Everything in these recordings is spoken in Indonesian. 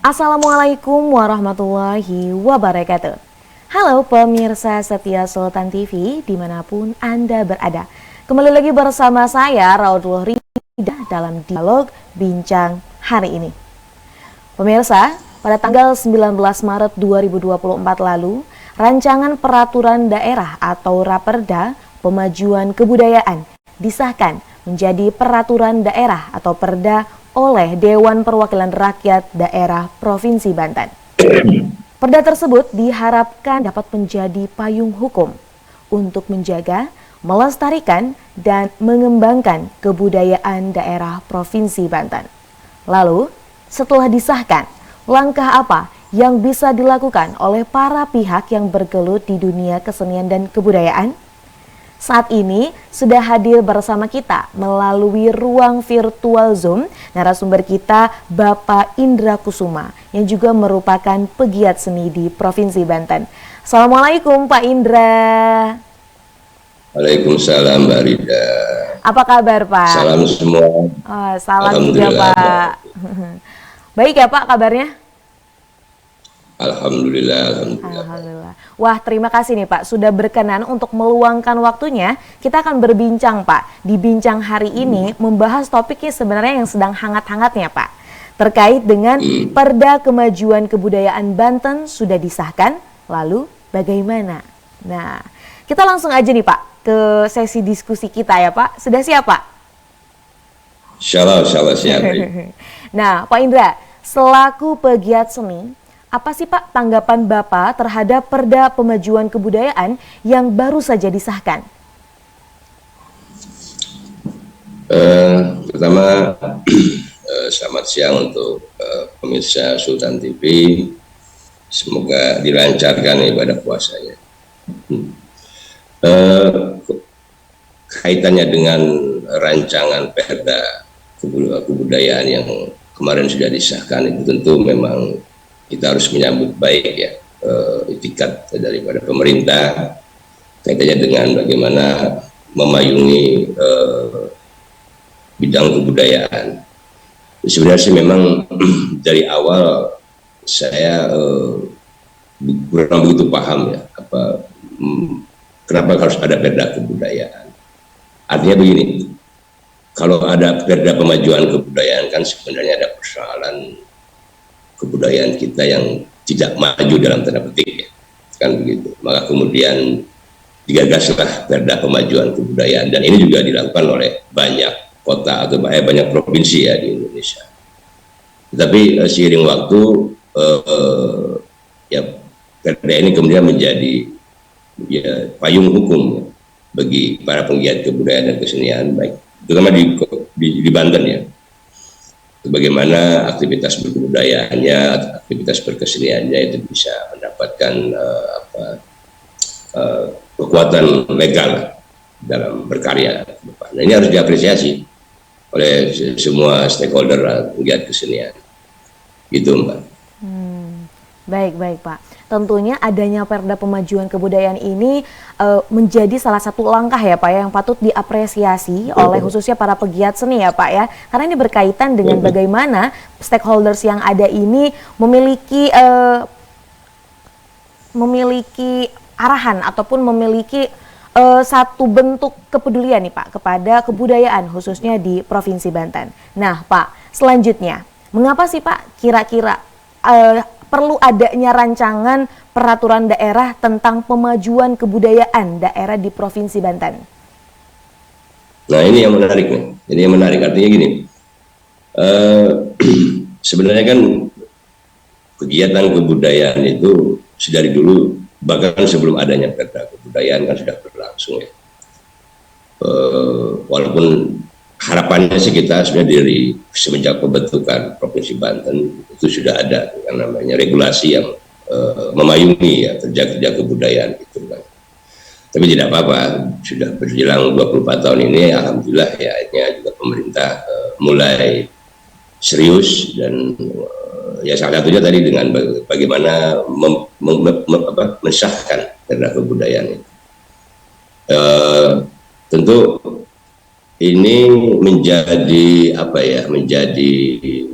Assalamualaikum warahmatullahi wabarakatuh. Halo pemirsa setia Sultan TV dimanapun Anda berada. Kembali lagi bersama saya Raudul Rida dalam dialog bincang hari ini. Pemirsa, pada tanggal 19 Maret 2024 lalu, rancangan peraturan daerah atau Raperda Pemajuan Kebudayaan disahkan menjadi peraturan daerah atau Perda oleh Dewan Perwakilan Rakyat Daerah Provinsi Banten. Perda tersebut diharapkan dapat menjadi payung hukum untuk menjaga, melestarikan, dan mengembangkan kebudayaan daerah Provinsi Banten. Lalu, setelah disahkan, langkah apa yang bisa dilakukan oleh para pihak yang bergelut di dunia kesenian dan kebudayaan? Saat ini sudah hadir bersama kita melalui ruang virtual Zoom narasumber kita Bapak Indra Kusuma yang juga merupakan pegiat seni di Provinsi Banten. Assalamualaikum Pak Indra. Waalaikumsalam Mbak Rida. Apa kabar Pak? Salam semua. Oh, salam juga Pak. Baik ya Pak kabarnya? Alhamdulillah. Wah, terima kasih nih Pak sudah berkenan untuk meluangkan waktunya. Kita akan berbincang Pak. Di bincang hari ini membahas topiknya sebenarnya yang sedang hangat-hangatnya Pak. Terkait dengan Perda Kemajuan Kebudayaan Banten sudah disahkan. Lalu bagaimana? Nah, kita langsung aja nih Pak ke sesi diskusi kita ya Pak. Sudah siap Pak? Insyaallah siap. Nah, Pak Indra, selaku pegiat seni, apa sih Pak tanggapan Bapak terhadap Perda Pemajuan Kebudayaan yang baru saja disahkan? Pertama, selamat siang untuk pemirsa Sultan TV. Semoga dilancarkan ibadah puasanya. Kaitannya dengan rancangan Perda Kebudayaan yang kemarin sudah disahkan itu tentu memang kita harus menyambut baik ya itikat daripada pemerintah kaitannya dengan bagaimana memayungi bidang kebudayaan. Sebenarnya sih memang dari awal saya kurang begitu paham ya kenapa harus ada perda kebudayaan. Artinya begini, kalau ada perda pemajuan kebudayaan kan sebenarnya ada persoalan kebudayaan kita yang tidak maju dalam tanda petik ya, kan begitu. Maka kemudian digagaslah Perda Pemajuan Kebudayaan dan ini juga dilakukan oleh banyak kota atau banyak provinsi ya di Indonesia. Tetapi seiring waktu ya Perda ini kemudian menjadi ya payung hukum ya, bagi para penggiat kebudayaan dan kesenian baik terutama di Banten ya. Bagaimana aktivitas berkebudayaannya, aktivitas berkeseniannya itu bisa mendapatkan kekuatan legal dalam berkarya. Nah, ini harus diapresiasi oleh semua stakeholder penggiat kesenian. Gitu Mbak. Baik Pak. Tentunya adanya Perda Pemajuan Kebudayaan ini menjadi salah satu langkah ya Pak yang patut diapresiasi oleh khususnya para pegiat seni ya Pak ya. Karena ini berkaitan dengan bagaimana stakeholders yang ada ini memiliki arahan ataupun memiliki satu bentuk kepedulian nih Pak kepada kebudayaan khususnya di Provinsi Banten. Nah Pak, selanjutnya mengapa sih Pak kira-kira perlu adanya rancangan peraturan daerah tentang pemajuan kebudayaan daerah di Provinsi Banten? Nah ini yang menarik nih. Ini yang menarik artinya gini. Sebenarnya kan kegiatan kebudayaan itu dari dulu bahkan sebelum adanya Perda Kebudayaan kan sudah berlangsung ya. Walaupun harapannya sih kita sebenarnya dari semenjak pembentukan Provinsi Banten itu sudah ada yang namanya regulasi yang memayungi ya kerja-kerja kebudayaan itu kan. Tapi tidak apa-apa, sudah berjalan 24 tahun ini alhamdulillah ya akhirnya juga pemerintah mulai serius dan ya salah satunya tadi dengan bagaimana mensahkan Perda Kebudayaan itu. Tentu ini menjadi apa ya, menjadi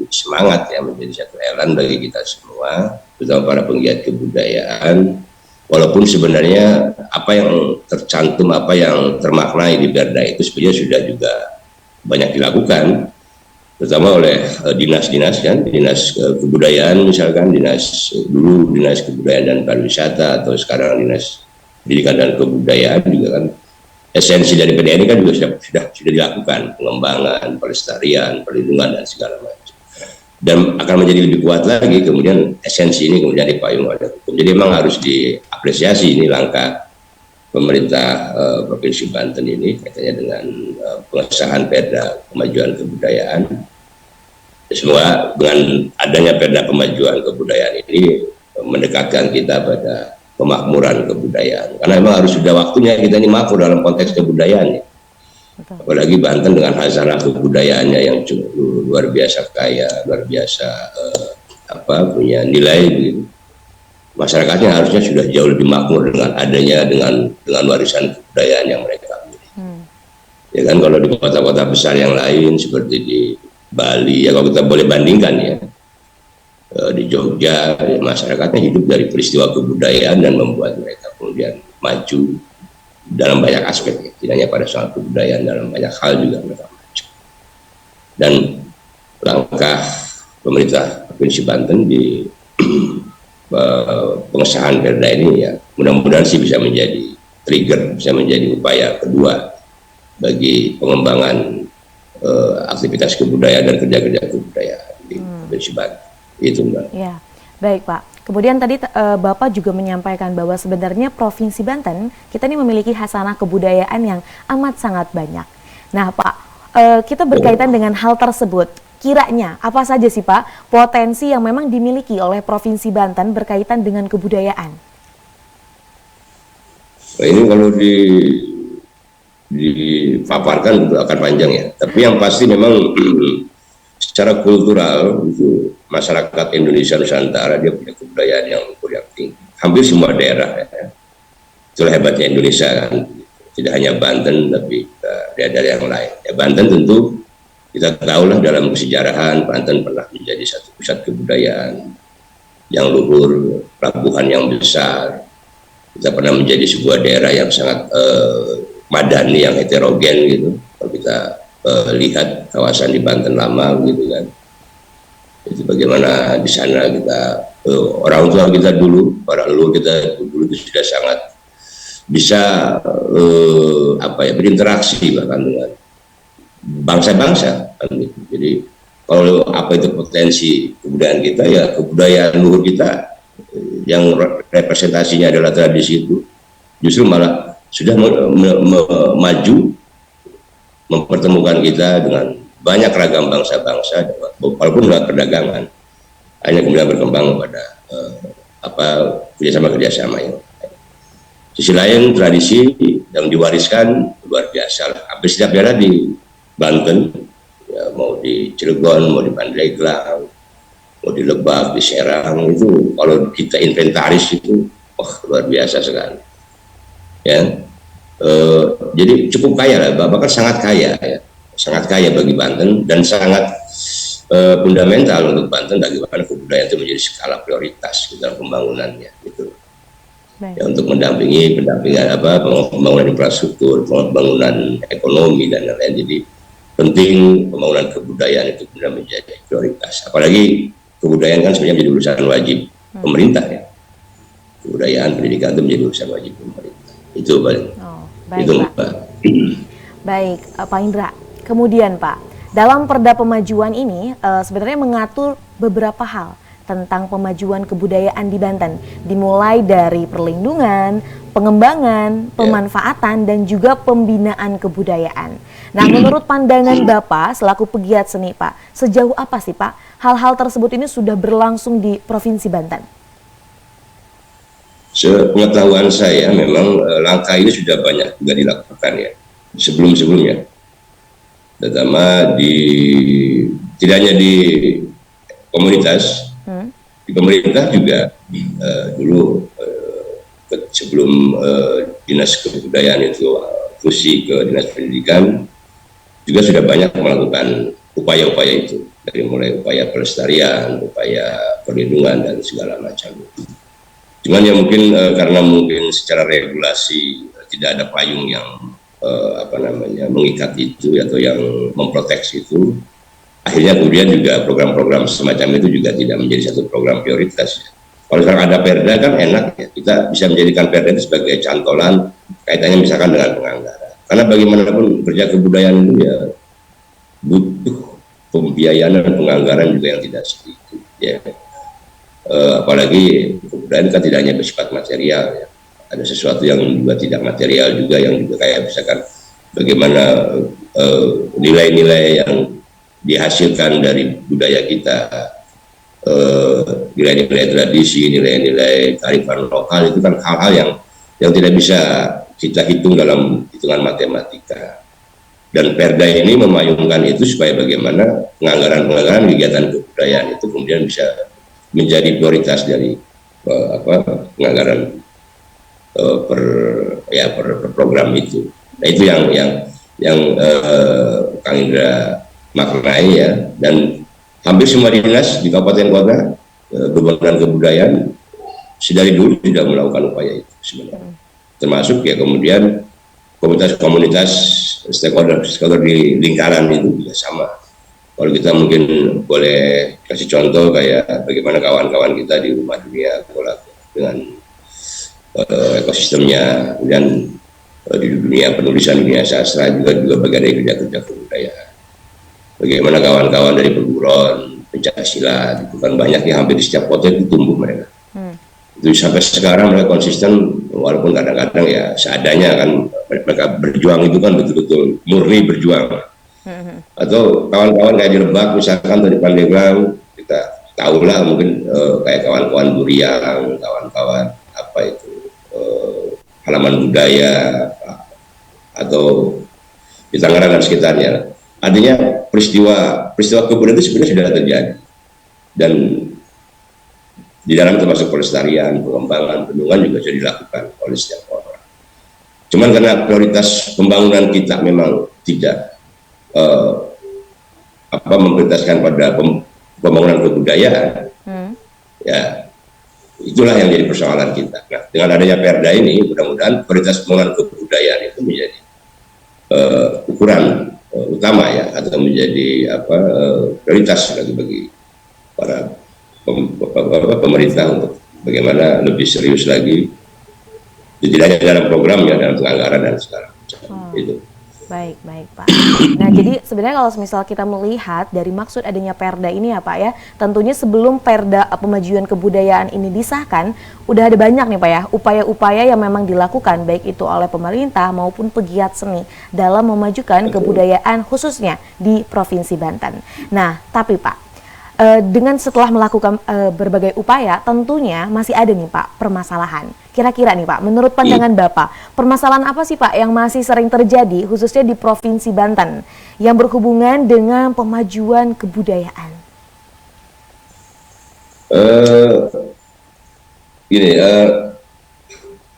semangat ya, menjadi satu elan bagi kita semua, terutama para penggiat kebudayaan. Walaupun sebenarnya apa yang tercantum, apa yang termaknai di Perda itu sebenarnya sudah juga banyak dilakukan, terutama oleh dinas-dinas kan, dinas kebudayaan misalkan, dulu dinas kebudayaan dan pariwisata, atau sekarang dinas pendidikan dan kebudayaan juga kan. Esensi dari PDN ini kan juga sudah dilakukan, pengembangan, pelestarian, perlindungan dan segala macam. Dan akan menjadi lebih kuat lagi kemudian esensi ini kemudian dipayung oleh hukum. Jadi memang harus diapresiasi ini langkah pemerintah Provinsi Banten ini katanya dengan pengesahan Perda Pemajuan Kebudayaan. Semoga dengan adanya Perda Pemajuan Kebudayaan ini mendekatkan kita pada pemakmuran kebudayaan, karena memang harus sudah waktunya kita ini makmur dalam konteks kebudayaan ya. Apalagi Banten dengan hazanah kebudayaannya yang cukup luar biasa kaya, luar biasa punya nilai begitu. Masyarakatnya harusnya sudah jauh lebih makmur dengan adanya dengan warisan kebudayaan yang mereka miliki. Ya kan, kalau di kota-kota besar yang lain seperti di Bali ya, kalau kita boleh bandingkan ya, di Jogja ya, masyarakatnya hidup dari peristiwa kebudayaan dan membuat mereka kemudian maju dalam banyak aspek, tidak hanya pada soal kebudayaan, dalam banyak hal juga mereka maju. Dan langkah pemerintah Provinsi Banten di pengesahan Perda ini ya, mudah-mudahan sih bisa menjadi trigger, bisa menjadi upaya kedua bagi pengembangan aktivitas kebudayaan dan kerja-kerja kebudayaan di Provinsi Banten. Itu Mbak. Ya, baik Pak. Kemudian tadi Bapak juga menyampaikan bahwa sebenarnya Provinsi Banten kita ini memiliki hasanah kebudayaan yang amat sangat banyak. Nah Pak, kita berkaitan dengan hal tersebut, kiranya apa saja sih Pak potensi yang memang dimiliki oleh Provinsi Banten berkaitan dengan kebudayaan? Nah, ini kalau dipaparkan itu akan panjang ya. Tapi yang pasti memang secara kultural itu masyarakat Indonesia Nusantara dia punya kebudayaan yang tinggi. Hampir semua daerah ya. Itulah hebatnya Indonesia kan. Tidak hanya Banten tapi daerah yang lain. Ya, Banten tentu kita tahulah dalam kesejarahan Banten pernah menjadi satu pusat kebudayaan yang luhur, pelabuhan yang besar. Kita pernah menjadi sebuah daerah yang sangat madani, yang heterogen gitu. Kalau kita lihat kawasan di Banten lama gitu kan, itu bagaimana di sana kita orang tua kita dulu, para leluhur kita dulu itu sudah sangat bisa berinteraksi bahkan dengan bangsa-bangsa kan gitu. Jadi kalau apa itu potensi kebudayaan kita, ya kebudayaan luhur kita yang representasinya adalah tradisi itu justru malah sudah maju, mempertemukan kita dengan banyak ragam bangsa-bangsa, walaupun nggak perdagangan, hanya kemudian berkembang pada kerjasama yang lain. Sisi lain tradisi yang diwariskan luar biasa lah. Hampir setiap daerah di Banten, ya, mau di Cilegon, mau di Pandeglang, mau di Lebak, di Serang, itu kalau kita inventaris itu luar biasa sekali. Ya, jadi cukup kaya lah, bahkan sangat kaya ya. Sangat kaya bagi Banten dan sangat fundamental untuk Banten bagaimana kebudayaan itu menjadi skala prioritas dalam pembangunannya gitu. Ya, untuk mendampingi pembangunan infrastruktur, pembangunan ekonomi dan lain-lain. Jadi penting pembangunan kebudayaan itu benar menjadi prioritas. Apalagi kebudayaan kan sebenarnya menjadi urusan wajib pemerintah ya. Kebudayaan pendidikan itu menjadi urusan wajib pemerintah. Itu paling. Baik, itu, Pak. Baik, Pak Indra. Kemudian Pak, dalam Perda Pemajuan ini sebenarnya mengatur beberapa hal tentang pemajuan kebudayaan di Banten, dimulai dari perlindungan, pengembangan, pemanfaatan, dan juga pembinaan kebudayaan. Nah, menurut pandangan Bapak selaku pegiat seni Pak, sejauh apa sih Pak hal-hal tersebut ini sudah berlangsung di Provinsi Banten? Sepengetahuan saya memang langkah ini sudah banyak juga dilakukan ya sebelum-sebelumnya, terutama tidak hanya di komunitas, di pemerintah juga dulu sebelum dinas kebudayaan itu fusi ke dinas pendidikan, juga sudah banyak melakukan upaya-upaya itu, dari mulai upaya pelestarian, upaya perlindungan dan segala macam. Cuman ya mungkin karena mungkin secara regulasi tidak ada payung yang mengikat itu atau yang memproteksi itu, akhirnya kemudian juga program-program semacam itu juga tidak menjadi satu program prioritas. Kalau sekarang ada perda kan enak ya, kita bisa menjadikan perda itu sebagai cantolan kaitannya misalkan dengan penganggaran. Karena bagaimanapun kerja kebudayaan itu ya butuh pembiayaan dan penganggaran juga yang tidak sedikit ya. Apalagi kebudayaan kan tidak hanya bersifat material ya. Ada sesuatu yang juga tidak material juga yang juga kayak misalkan bagaimana nilai-nilai yang dihasilkan dari budaya kita, nilai-nilai tradisi, nilai-nilai kearifan lokal itu kan hal-hal yang tidak bisa kita hitung dalam hitungan matematika. Dan perda ini memayungkan itu supaya bagaimana penganggaran kegiatan kebudayaan itu kemudian bisa menjadi prioritas dari penganggaran per program itu. Nah itu yang Kang Indra maknai ya, dan hampir semua dinas di kabupaten kota berhubungan kebudayaan sedari dulu tidak melakukan upaya itu sebenarnya. Termasuk ya kemudian komunitas stakeholder di lingkaran itu juga sama. Kalau kita mungkin boleh kasih contoh kayak bagaimana kawan-kawan kita di Rumah Dunia dengan ekosistemnya, dan di dunia penulisan, dunia sastra juga bagian dari kerja kebudayaan. Bagaimana kawan-kawan dari perguruan pencaksilat itu kan banyak yang hampir di setiap kota itu tumbuh mereka. Itu sampai sekarang mereka konsisten walaupun kadang-kadang ya seadanya kan, mereka berjuang itu kan betul-betul murni berjuang. Atau kawan-kawan kayak di Lebak misalkan atau di Pandeglang, kita tahulah mungkin kayak kawan-kawan Buriang, kawan-kawan apa itu halaman budaya atau di Tangerang dan sekitarnya. Artinya peristiwa kebudayaan itu sebenarnya sudah terjadi, dan di dalam termasuk pelestarian, pengembangan, bendungan juga sudah dilakukan oleh setiap orang. Cuman karena prioritas pembangunan kita memang tidak memprioritaskan pada pembangunan kebudayaan, ya itulah yang jadi persoalan kita. Nah, dengan adanya perda ini, mudah-mudahan prioritas pembangunan kebudayaan itu menjadi ukuran utama ya, atau menjadi prioritas bagi para pemerintah untuk bagaimana lebih serius lagi, tidak hanya dalam program ya, dalam penganggaran dan segala macam itu. Baik Pak. Nah jadi sebenarnya kalau misal kita melihat dari maksud adanya perda ini ya Pak ya, tentunya sebelum perda pemajuan kebudayaan ini disahkan, udah ada banyak nih Pak ya, upaya-upaya yang memang dilakukan baik itu oleh pemerintah maupun pegiat seni dalam memajukan kebudayaan khususnya di Provinsi Banten. Nah tapi Pak, dengan setelah melakukan berbagai upaya, tentunya masih ada nih Pak permasalahan. Kira-kira nih Pak, menurut pandangan Bapak, permasalahan apa sih Pak yang masih sering terjadi khususnya di Provinsi Banten yang berhubungan dengan pemajuan kebudayaan?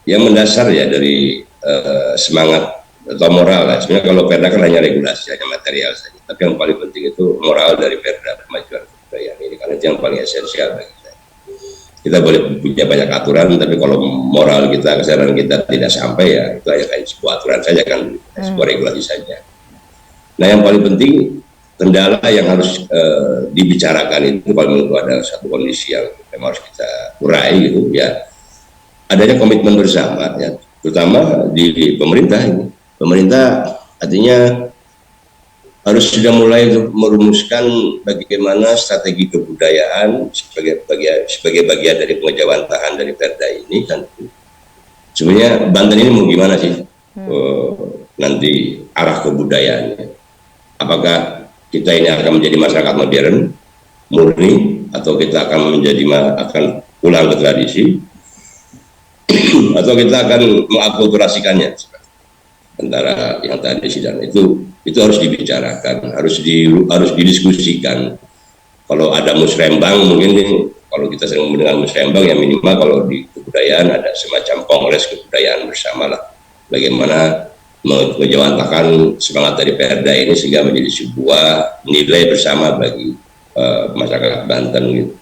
Yang mendasar ya dari semangat atau moral lah. Sebenarnya kalau perda kan hanya regulasi, hanya material saja. Tapi yang paling penting itu moral dari perda pemajuan kebudayaan ini, karena itu yang paling esensial bagi saya. Kita boleh punya banyak aturan, tapi kalau moral kita, kesadaran kita tidak sampai, ya itu hanya kayak sebuah aturan saja kan, sebuah regulasi saja. Nah yang paling penting, kendala yang harus dibicarakan itu kalau menurut ada satu kondisi yang memang harus kita urai gitu ya, adanya komitmen bersama ya, terutama di pemerintah ini. Pemerintah artinya harus sudah mulai merumuskan bagaimana strategi kebudayaan sebagai bagian dari pengejawantahan dari perda ini kan. Sebenarnya Banten ini mau gimana sih nanti arah kebudayaannya? Apakah kita ini akan menjadi masyarakat modern murni, atau kita akan akan pulang ke tradisi, atau kita akan mengakulturasikannya antara yang tradisi dan itu harus dibicarakan, harus didiskusikan. Kalau ada musrembang, mungkin kalau kita sering mendengar musrembang, ya minimal kalau di kebudayaan ada semacam kongres kebudayaan bersama lah, bagaimana menjawantahkan semangat dari Perda ini sehingga menjadi sebuah nilai bersama bagi masyarakat Banten gitu.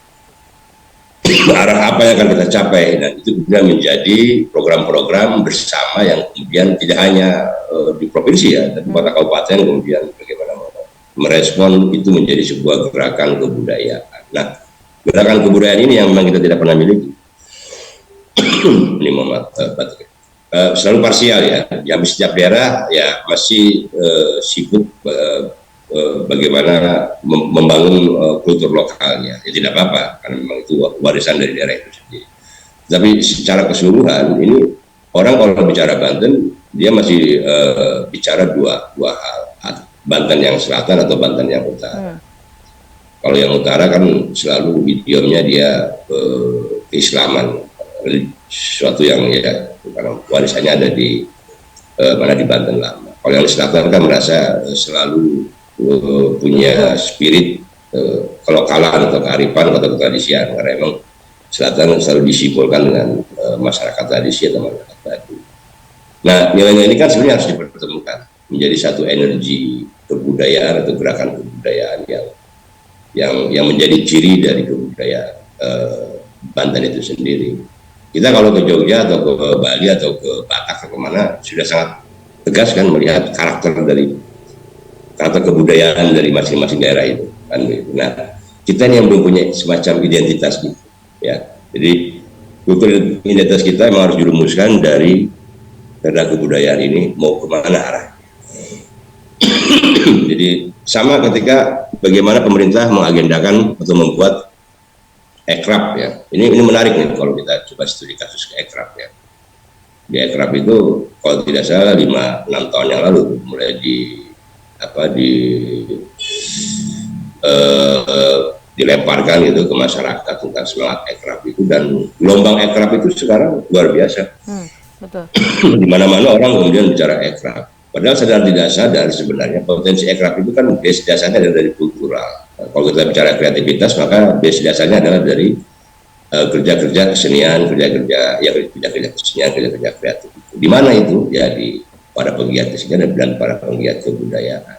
Arah apa yang akan kita capai, dan itu kemudian menjadi program-program bersama yang kemudian tidak hanya di provinsi ya, tapi kota kabupaten kemudian bagaimana merespon itu menjadi sebuah gerakan kebudayaan. Nah, gerakan kebudayaan ini yang memang kita tidak pernah miliki. Ini selalu parsial ya. Di setiap daerah ya masih sibuk bagaimana membangun kultur lokalnya. Ya tidak apa-apa, karena memang itu warisan dari daerah itu sendiri. Tapi secara keseluruhan ini orang kalau bicara Banten dia masih bicara dua hal, Banten yang selatan atau Banten yang utara. Kalau yang utara kan selalu idiomnya dia keislaman, sesuatu yang ya karena warisannya ada di mana di Banten lama. Kalau yang di selatan kan merasa selalu punya spirit kelokalan atau kearifan atau ketradisian, karena memang selatan selalu disimpulkan dengan masyarakat tradisi atau masyarakat baru. Nah, nilai-nilai ini kan sebenarnya harus dipertemukan menjadi satu energi kebudayaan atau gerakan kebudayaan yang menjadi ciri dari kebudayaan Banten itu sendiri. Kita kalau ke Jogja atau ke Bali atau ke Batak atau kemana sudah sangat tegas kan melihat karakter kebudayaan dari masing-masing daerah itu kan. Nah, kita ini yang belum punya semacam identitas gitu ya. Jadi kultur identitas kita memang harus dirumuskan dari Perda kebudayaan ini mau kemana arah. Jadi sama ketika bagaimana pemerintah mengagendakan atau membuat Ekrab ya. Ini menarik nih kalau kita coba studi kasus ke Ekrab ya. Di Ekrab itu kalau tidak salah 5-6 tahun yang lalu mulai dilemparkan gitu ke masyarakat tentang semangat Ekrab itu, dan gelombang Ekrab itu sekarang luar biasa. Betul. Di mana-mana orang kemudian bicara Ekrab. Padahal sadar tidak sadar sebenarnya potensi Ekrab itu kan base dasarnya adalah dari kultural. Kalau kita bicara kreativitas maka base dasarnya adalah dari kerja-kerja kesenian, kerja-kerja kesenian, kerja-kerja kreatif. Di mana itu? Ya di para penggiat kesenian dan para penggiat kebudayaan.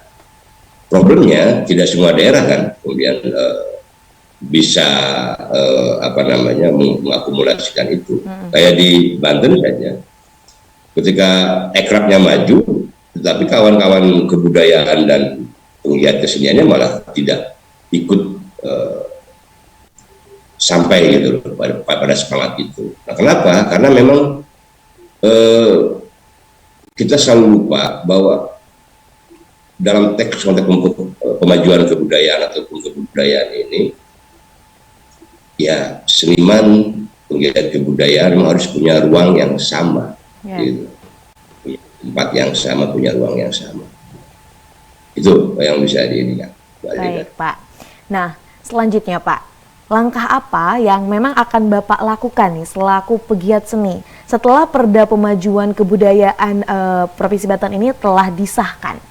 Problemnya tidak semua daerah kan kemudian bisa mengakumulasikan itu. Kayak di Banten saja, ketika Ekrabnya maju, tetapi kawan-kawan kebudayaan dan penggiat keseniannya malah tidak ikut sampai gitu pada semangat itu. Nah, kenapa? Karena memang kita selalu lupa bahwa dalam konteks pemajuan kebudayaan ataupun kebudayaan ini, ya seniman penggiat kebudayaan memang harus punya ruang yang sama, gitu. Punya tempat yang sama, punya ruang yang sama. Itu yang bisa dilihat. Baik, Pak. Nah, selanjutnya Pak, langkah apa yang memang akan Bapak lakukan nih selaku pegiat seni setelah Perda Pemajuan Kebudayaan Provinsi Banten ini telah disahkan?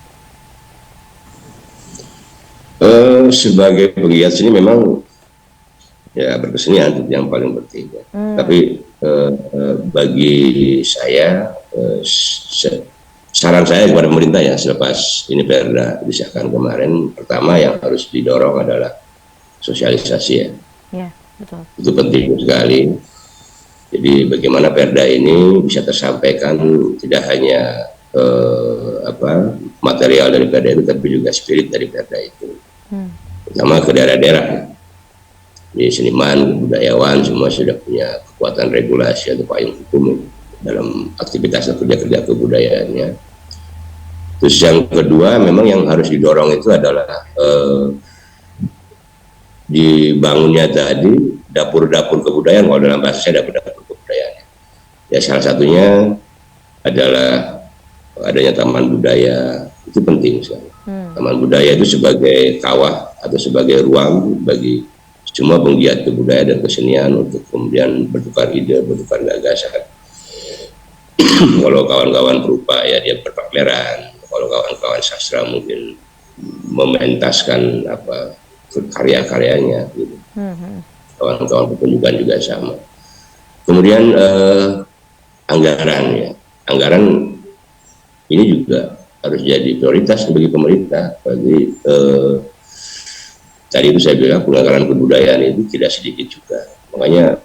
Sebagai pegiat seni memang ya berkesenian itu yang paling penting. Tapi bagi saya, saran saya kepada pemerintah ya selepas ini Perda disahkan kemarin, pertama yang harus didorong adalah sosialisasi ya. Ya, betul. Itu penting sekali. Jadi bagaimana Perda ini bisa tersampaikan tidak hanya material dari Perda itu, tapi juga spirit dari Perda itu. Pertama ke daerah-daerah. Di seniman, budayawan semua sudah punya kekuatan regulasi atau payung hukum dalam aktivitas atau kerja-kerja kebudayaannya. Terus yang kedua memang yang harus didorong itu adalah dibangunnya tadi dapur-dapur kebudayaan. Kalau dalam bahasa saya dapur-dapur kebudayaan ya, salah satunya adalah adanya taman budaya. Itu penting sekali. Taman budaya itu sebagai kawah atau sebagai ruang bagi semua penggiat kebudayaan dan kesenian untuk kemudian bertukar ide, bertukar gagasan. Kalau kawan-kawan berupa ya dia berpameran, kalau kawan-kawan sastra mungkin mementaskan karya-karyanya gitu. Kawan-kawan pertunjukan juga sama. Kemudian anggaran ini juga harus jadi prioritas bagi pemerintah. Bagi tadi itu saya bilang penganggaran kebudayaan itu tidak sedikit juga. Makanya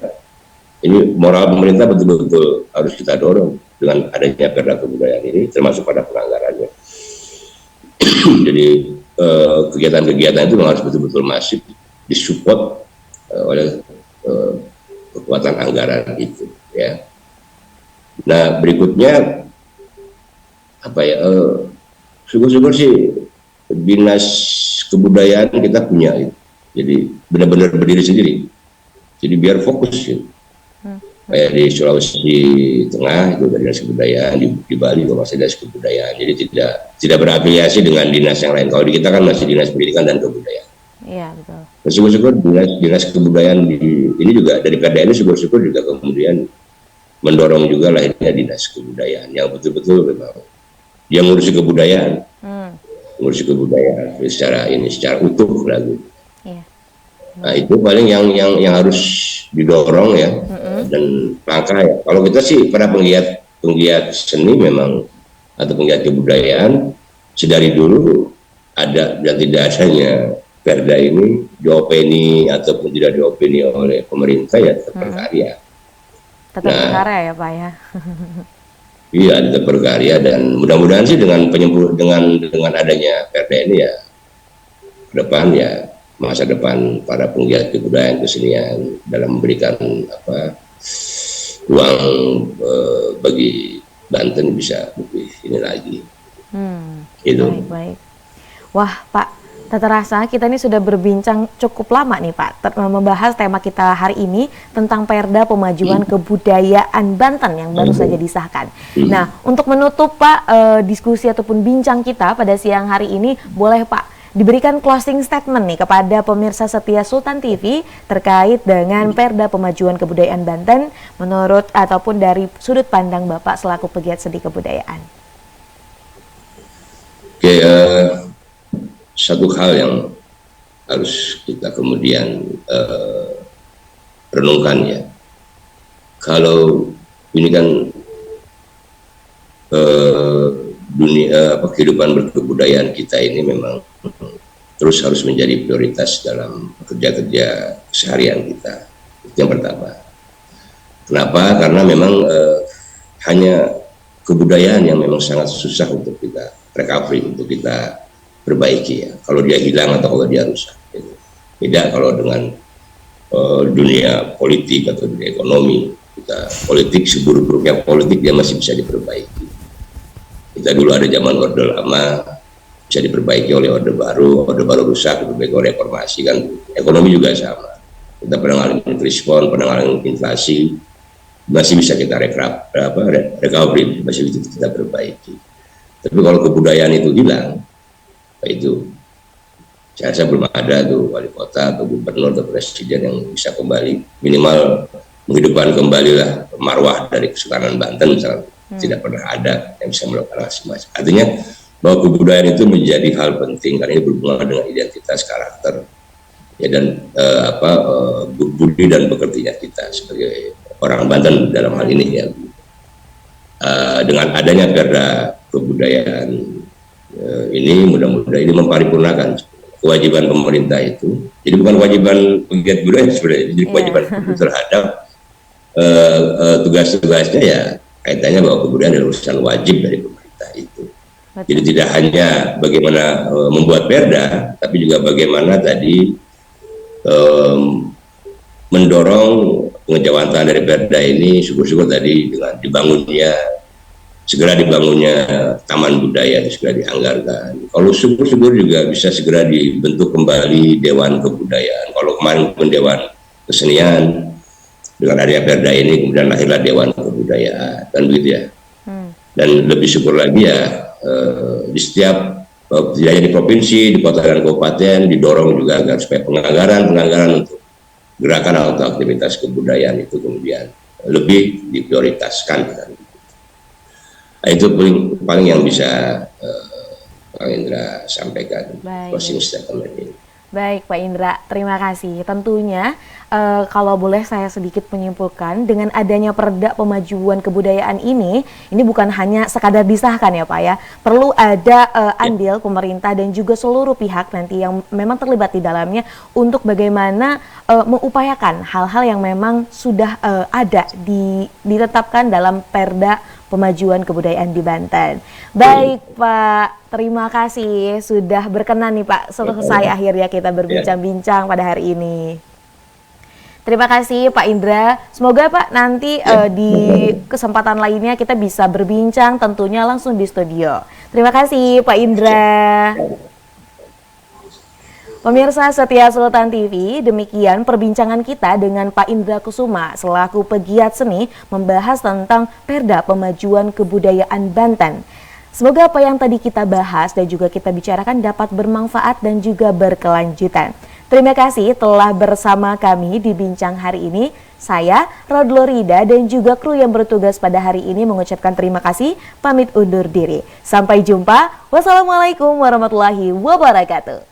ini moral pemerintah betul-betul harus kita dorong dengan adanya perda kebudayaan ini, termasuk pada penganggarannya. Jadi kegiatan-kegiatan itu harus betul-betul masif disupport oleh kekuatan anggaran itu, ya. Nah berikutnya apa ya? Syukur-syukur sih dinas kebudayaan kita punya, gitu. Jadi benar-benar berdiri sendiri. Jadi biar fokus, gitu. Kayak di Sulawesi Tengah itu ada dinas kebudayaan, di Bali juga masih dinas kebudayaan. Jadi tidak berafiliasi dengan dinas yang lain. Kalau di kita kan masih dinas pendidikan dan kebudayaan. Iya, betul. Syukur-syukur dinas kebudayaan ini juga dari Perda ini syukur-syukur juga kemudian mendorong juga lahirnya dinas kebudayaan yang betul-betul memang dia ngurusi kebudayaan, ngurusi kebudayaan secara utuh lagi. Iya. Nah itu paling yang harus didorong ya. Dan langkah ya. Kalau kita sih para penggiat seni memang atau penggiat kebudayaan sedari dulu ada dan tidak adanya perda ini diopeni ataupun tidak diopeni oleh pemerintah ya tetap berkarya. Tetap berkarya ya Pak ya. Iya tetap berkarya dan mudah-mudahan sih dengan adanya perda ini ya ke depan ya masa depan para penggiat kebudayaan kesenian dalam memberikan uang bagi Banten bisa lebih ini lagi. Itu. Baik. Wah Pak, tak terasa kita ini sudah berbincang cukup lama nih Pak, membahas tema kita hari ini tentang Perda Pemajuan Kebudayaan Banten yang baru saja disahkan. Nah, untuk menutup Pak diskusi ataupun bincang kita pada siang hari ini, boleh Pak diberikan closing statement nih kepada pemirsa setia Sultan TV terkait dengan Perda Pemajuan Kebudayaan Banten menurut ataupun dari sudut pandang Bapak selaku pegiat seni kebudayaan. Oke, satu hal yang harus kita kemudian renungkan ya, kalau ini kan kehidupan berkebudayaan kita ini memang terus harus menjadi prioritas dalam kerja-kerja keseharian kita. Itu yang pertama. Kenapa? Karena memang hanya kebudayaan yang memang sangat susah untuk kita recovery, untuk kita perbaiki ya. Kalau dia hilang atau kalau dia rusak. Gitu. Beda kalau dengan dunia politik atau dunia ekonomi. Kita politik seburuk-buruknya politik dia masih bisa diperbaiki. Kita dulu ada zaman Orde Lama bisa diperbaiki oleh Orde Baru rusak diperbaiki oleh reformasi kan. Ekonomi juga sama. Kita pernah ngalamin krispon, pernah ngalamin inflasi, masih bisa kita recovery, masih bisa kita perbaiki. Tapi kalau kebudayaan itu hilang, itu saya rasa belum ada tuh wali kota atau gubernur atau presiden yang bisa kembali minimal menghidupkan kembali lah marwah dari Kesultanan Banten misalnya. Tidak pernah ada yang bisa melakukan semacam. Artinya bahwa kebudayaan itu menjadi hal penting karena ini berhubungan dengan identitas karakter ya dan budi dan pekertinya kita sebagai orang Banten dalam hal ini ya. Dengan adanya perda kebudayaan ini mudah-mudahan ini memparipurnakan kewajiban pemerintah itu. Jadi bukan kewajiban pegiat budaya sebenarnya, jadi kewajiban terhadap tugas-tugasnya ya kaitannya bahwa kebudayaan adalah urusan wajib dari pemerintah itu. Betul. Jadi tidak hanya bagaimana membuat perda, tapi juga bagaimana tadi mendorong pengejawantahan dari perda ini. Syukur-syukur tadi dengan segera dibangunnya taman budaya itu segera dianggarkan. Kalau syukur-syukur juga bisa segera dibentuk kembali Dewan Kebudayaan. Kalau kemarin pun Dewan Kesenian, dengan adanya perda ini kemudian lahirlah Dewan Kebudayaan, kan begitu ya. Dan lebih syukur lagi ya di setiap tidak hanya di provinsi, di kota dan kabupaten didorong juga agar supaya penganggaran untuk gerakan atau aktivitas kebudayaan itu kemudian lebih diprioritaskan. Nah, itu paling yang bisa Pak Indra sampaikan closing statement ini. Baik Pak Indra, terima kasih. Tentunya kalau boleh saya sedikit menyimpulkan, dengan adanya Perda Pemajuan Kebudayaan ini bukan hanya sekadar disahkan ya Pak ya, perlu ada andil pemerintah dan juga seluruh pihak nanti yang memang terlibat di dalamnya untuk bagaimana mengupayakan hal-hal yang memang sudah ada ditetapkan dalam Perda Pemajuan Kebudayaan di Banten. Baik Pak, terima kasih sudah berkenan nih Pak, selesai akhirnya kita berbincang-bincang pada hari ini. Terima kasih Pak Indra, semoga Pak nanti di kesempatan lainnya kita bisa berbincang tentunya langsung di studio. Terima kasih Pak Indra. Pemirsa setia Sultan TV, demikian perbincangan kita dengan Pak Indra Kusuma selaku pegiat seni membahas tentang Perda Pemajuan Kebudayaan Banten. Semoga apa yang tadi kita bahas dan juga kita bicarakan dapat bermanfaat dan juga berkelanjutan. Terima kasih telah bersama kami di Bincang hari ini. Saya, Rodlo Rida, dan juga kru yang bertugas pada hari ini mengucapkan terima kasih, pamit undur diri. Sampai jumpa. Wassalamualaikum warahmatullahi wabarakatuh.